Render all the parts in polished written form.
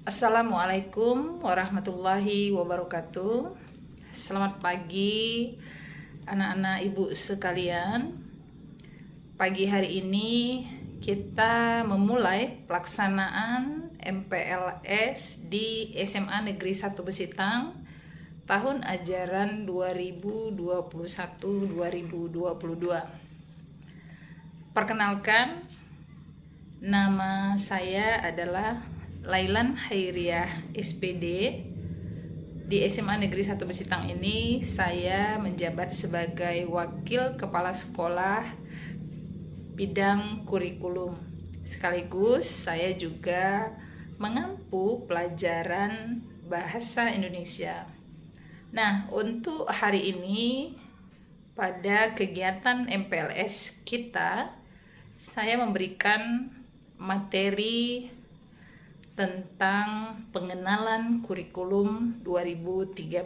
Assalamualaikum warahmatullahi wabarakatuh. Selamat pagi anak-anak ibu sekalian. Pagi hari ini kita memulai pelaksanaan MPLS di SMA Negeri 1 Besitang tahun ajaran 2021-2022. Perkenalkan, nama saya adalah Lailan Hairiah SPD. Di SMA Negeri 1 Besitang ini saya menjabat sebagai Wakil Kepala Sekolah bidang kurikulum. Sekaligus saya juga mengampu pelajaran bahasa Indonesia. Nah, untuk hari ini pada kegiatan MPLS kita, saya memberikan materi tentang pengenalan kurikulum 2013.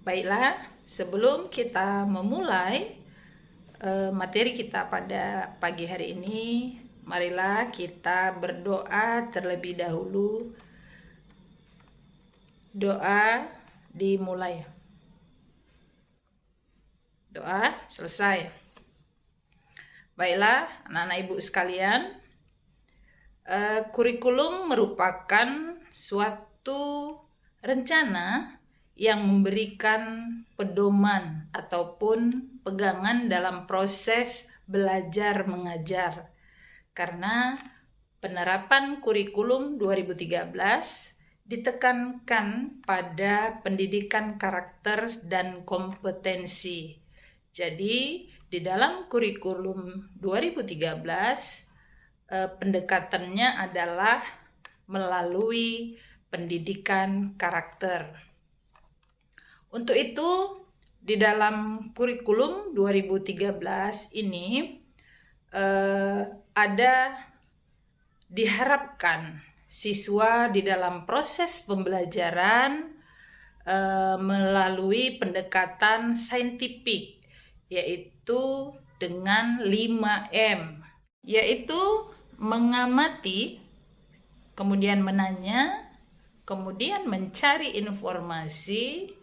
Baiklah, sebelum kita memulai materi kita pada pagi hari ini, marilah kita berdoa terlebih dahulu. Doa dimulai. Doa selesai. Baiklah, anak-anak ibu sekalian, kurikulum merupakan suatu rencana yang memberikan pedoman ataupun pegangan dalam proses belajar mengajar. Karena penerapan kurikulum 2013 ditekankan pada pendidikan karakter dan kompetensi. Jadi, di dalam kurikulum 2013 pendekatannya adalah melalui pendidikan karakter. Untuk itu, di dalam kurikulum 2013 ini diharapkan siswa di dalam proses pembelajaran melalui pendekatan saintifik, yaitu dengan 5M, yaitu mengamati, kemudian menanya, kemudian mencari informasi,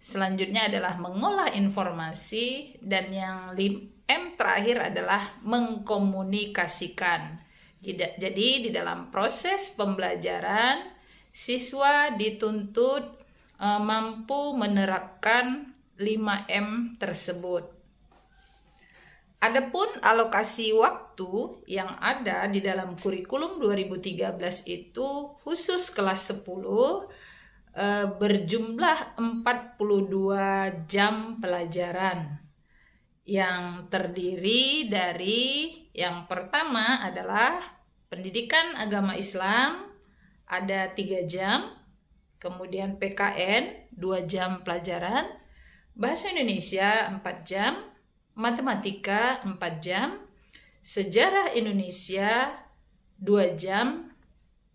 selanjutnya adalah mengolah informasi, dan yang M terakhir adalah mengkomunikasikan. Jadi di dalam proses pembelajaran, siswa dituntut mampu menerapkan 5M tersebut. Adapun alokasi waktu yang ada di dalam kurikulum 2013 itu khusus kelas 10 berjumlah 42 jam pelajaran yang terdiri dari yang pertama adalah pendidikan agama Islam ada 3 jam, kemudian PKN 2 jam pelajaran, bahasa Indonesia 4 jam, matematika 4 jam, sejarah Indonesia 2 jam,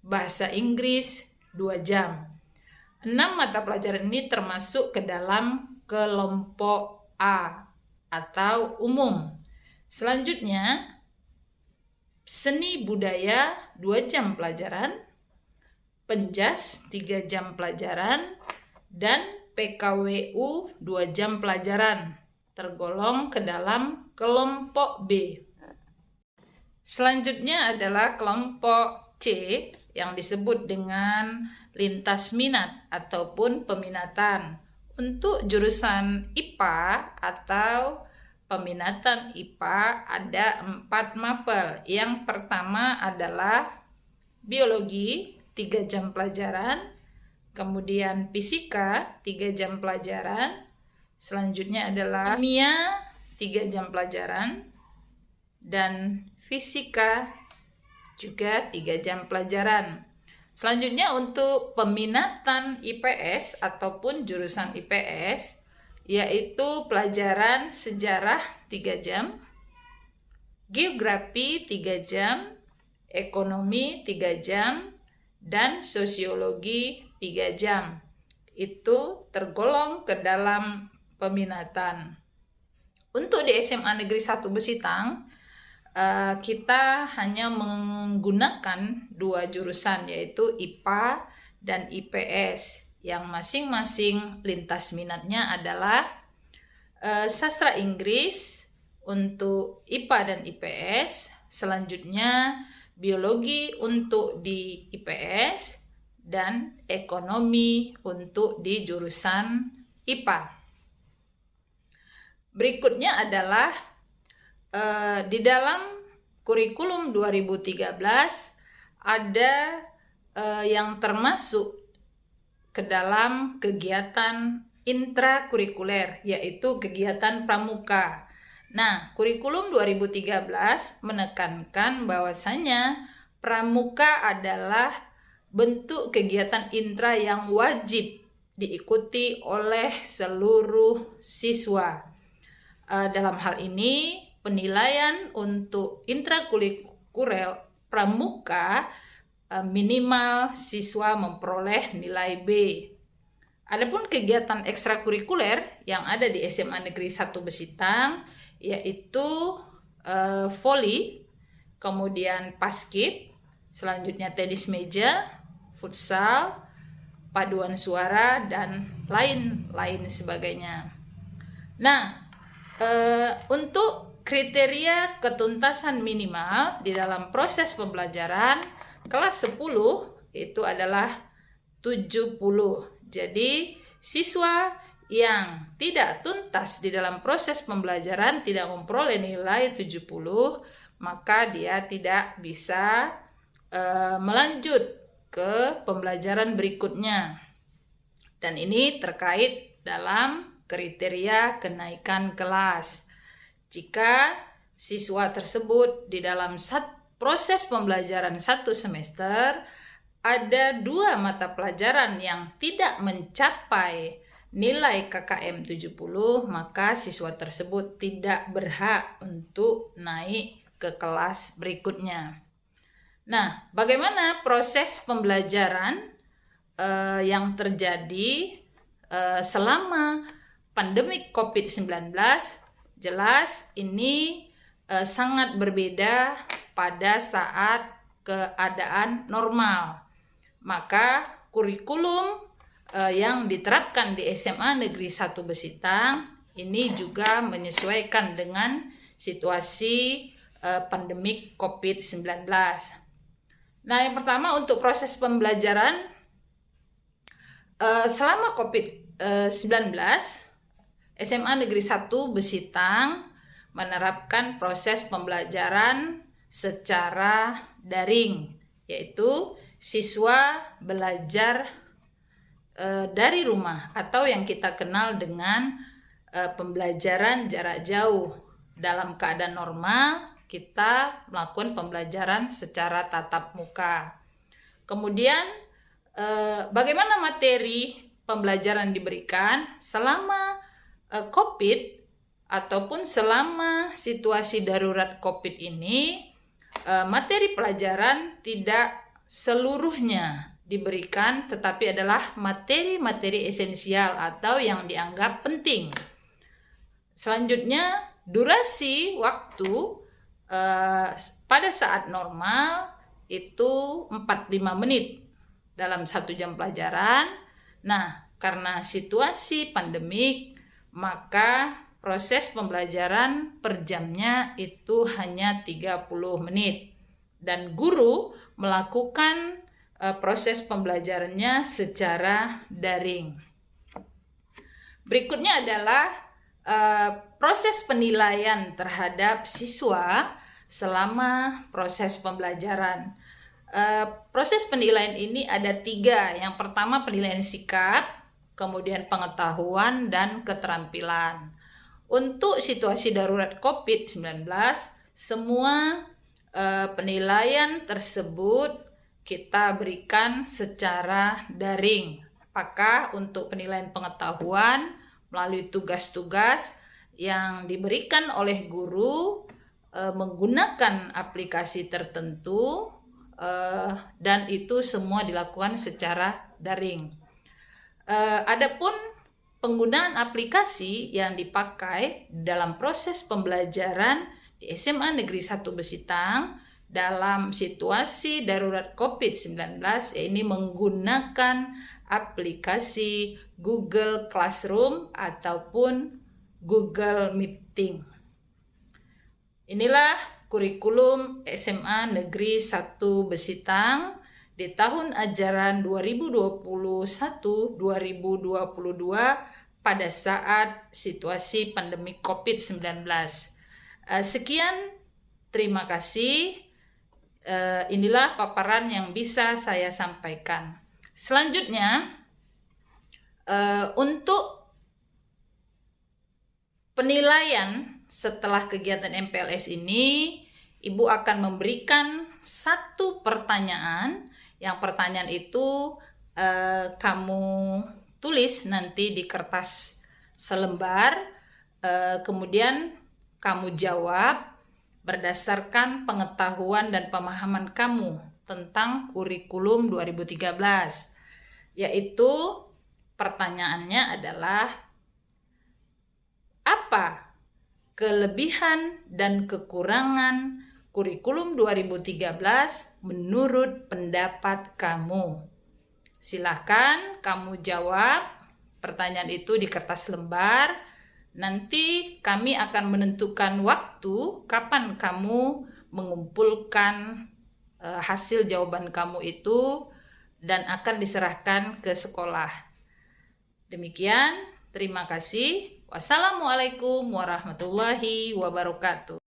bahasa Inggris 2 jam. 6 mata pelajaran ini termasuk ke dalam kelompok A atau umum. Selanjutnya, seni budaya 2 jam pelajaran, penjas 3 jam pelajaran, dan PKWU 2 jam pelajaran, tergolong ke dalam kelompok B. Selanjutnya adalah kelompok C yang disebut dengan lintas minat ataupun peminatan. Untuk jurusan IPA atau peminatan IPA ada 4 mapel. Yang pertama adalah biologi 3 jam pelajaran, kemudian fisika 3 jam pelajaran, selanjutnya adalah kimia 3 jam pelajaran, dan fisika juga 3 jam pelajaran. Selanjutnya untuk peminatan IPS ataupun jurusan IPS, yaitu pelajaran sejarah 3 jam, geografi 3 jam, ekonomi 3 jam, dan sosiologi 3 jam. Itu tergolong ke dalam peminatan. Untuk di SMA Negeri 1 Besitang, kita hanya menggunakan 2 jurusan, yaitu IPA dan IPS, yang masing-masing lintas minatnya adalah sastra Inggris untuk IPA dan IPS, selanjutnya biologi untuk di IPS, dan ekonomi untuk di jurusan IPA. Berikutnya adalah di dalam kurikulum 2013 ada yang termasuk ke dalam kegiatan intrakurikuler, yaitu kegiatan pramuka. Nah, kurikulum 2013 menekankan bahwasanya pramuka adalah bentuk kegiatan intra yang wajib diikuti oleh seluruh siswa. Dalam hal ini, penilaian untuk intrakurikuler pramuka minimal siswa memperoleh nilai B. Adapun kegiatan ekstrakurikuler yang ada di SMA Negeri 1 Besitang yaitu voli, kemudian paskib, selanjutnya tenis meja, futsal, paduan suara, dan lain-lain sebagainya. Nah, untuk kriteria ketuntasan minimal di dalam proses pembelajaran kelas 10 itu adalah 70. Jadi siswa yang tidak tuntas di dalam proses pembelajaran tidak memperoleh nilai 70, maka dia tidak bisa melanjut ke pembelajaran berikutnya. Dan ini terkait dalam kriteria kenaikan kelas. Jika siswa tersebut di dalam proses pembelajaran 1 semester ada 2 mata pelajaran yang tidak mencapai nilai KKM 70, maka siswa tersebut tidak berhak untuk naik ke kelas berikutnya. Nah, bagaimana proses pembelajaran yang terjadi selama pandemi COVID-19? Jelas ini sangat berbeda pada saat keadaan normal. Maka kurikulum yang diterapkan di SMA Negeri 1 Besitang ini juga menyesuaikan dengan situasi pandemik COVID-19. Nah, yang pertama untuk proses pembelajaran selama COVID-19, SMA Negeri 1 Besitang menerapkan proses pembelajaran secara daring, yaitu siswa belajar dari rumah atau yang kita kenal dengan pembelajaran jarak jauh. Dalam keadaan normal, kita melakukan pembelajaran secara tatap muka. Kemudian, bagaimana materi pembelajaran diberikan selama COVID ataupun selama situasi darurat COVID ini? Materi pelajaran tidak seluruhnya diberikan, tetapi adalah materi-materi esensial atau yang dianggap penting. Selanjutnya, durasi waktu pada saat normal itu 45 menit dalam 1 jam pelajaran. Nah, karena situasi pandemik, maka proses pembelajaran per jamnya itu hanya 30 menit. Dan guru melakukan proses pembelajarannya secara daring. Berikutnya adalah proses penilaian terhadap siswa selama proses pembelajaran. Proses penilaian ini ada 3. Yang pertama penilaian sikap, kemudian pengetahuan, dan keterampilan. Untuk situasi darurat COVID-19, semua penilaian tersebut kita berikan secara daring. Apakah untuk penilaian pengetahuan melalui tugas-tugas yang diberikan oleh guru menggunakan aplikasi tertentu, dan itu semua dilakukan secara daring. Adapun penggunaan aplikasi yang dipakai dalam proses pembelajaran di SMA Negeri 1 Besitang dalam situasi darurat COVID-19, ini menggunakan aplikasi Google Classroom ataupun Google Meeting. Inilah kurikulum SMA Negeri 1 Besitang di tahun ajaran 2021-2022 pada saat situasi pandemi COVID-19. Sekian, terima kasih. Inilah paparan yang bisa saya sampaikan. Selanjutnya, untuk penilaian setelah kegiatan MPLS ini, Ibu akan memberikan satu pertanyaan. Yang pertanyaan itu kamu tulis nanti di kertas selembar, kemudian kamu jawab berdasarkan pengetahuan dan pemahaman kamu tentang kurikulum 2013, yaitu pertanyaannya adalah apa kelebihan dan kekurangan kurikulum 2013 menurut pendapat kamu? Silahkan kamu jawab pertanyaan itu di kertas lembar. Nanti kami akan menentukan waktu kapan kamu mengumpulkan hasil jawaban kamu itu dan akan diserahkan ke sekolah. Demikian, terima kasih. Wassalamualaikum warahmatullahi wabarakatuh.